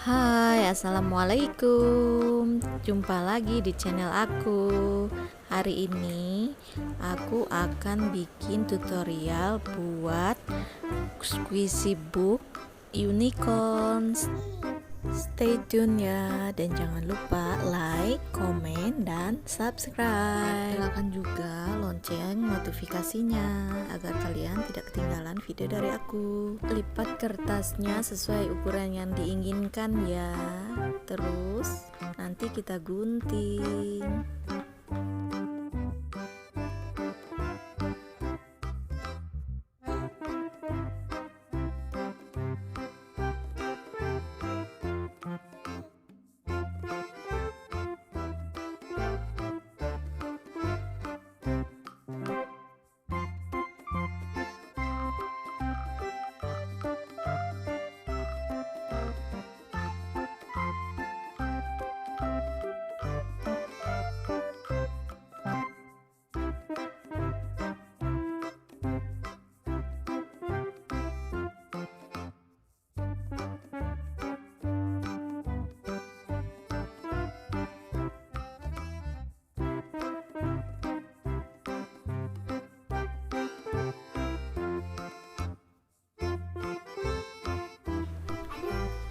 Hai, assalamualaikum. Jumpa lagi di channel aku. Hari ini aku akan bikin tutorial buat squishy book unicorns. Stay tune ya, dan jangan lupa like, komen, dan subscribe. Nyalakan juga lonceng notifikasinya agar kalian tidak ketinggalan video dari aku. Lipat kertasnya sesuai ukuran yang diinginkan ya. Terus nanti kita gunting.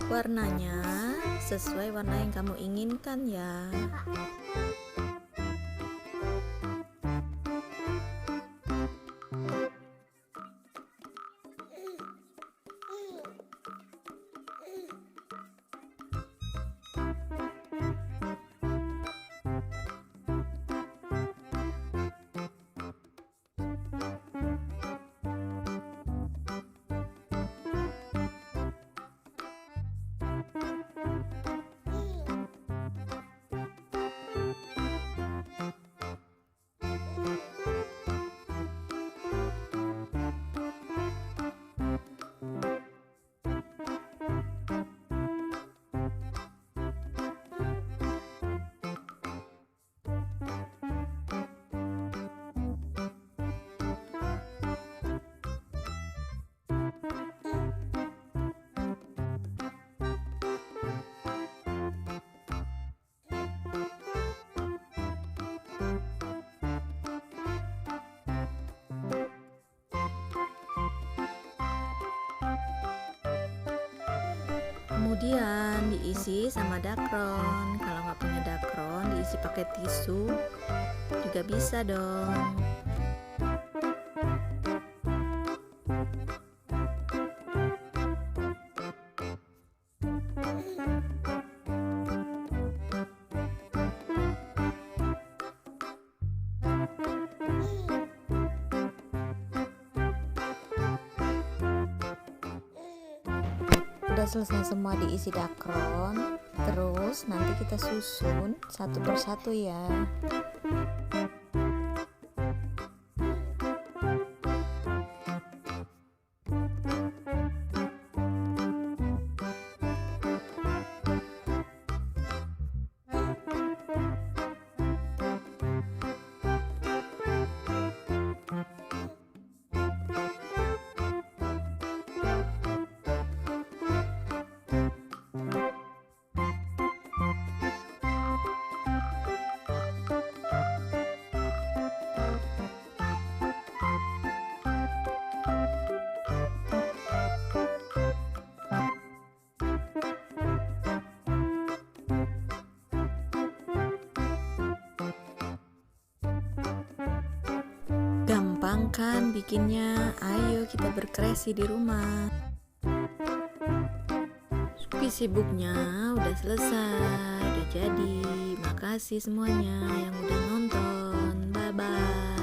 Warnanya sesuai warna yang kamu inginkan ya. Kemudian diisi sama dakron. Kalau nggak punya dakron, diisi pakai tisu juga bisa dong. Udah selesai semua diisi dakron, terus nanti kita susun satu persatu ya. Gampang kan bikinnya? Ayo kita berkreasi di rumah. Squishy booknya udah selesai, udah jadi. Makasih semuanya yang udah nonton. Bye bye.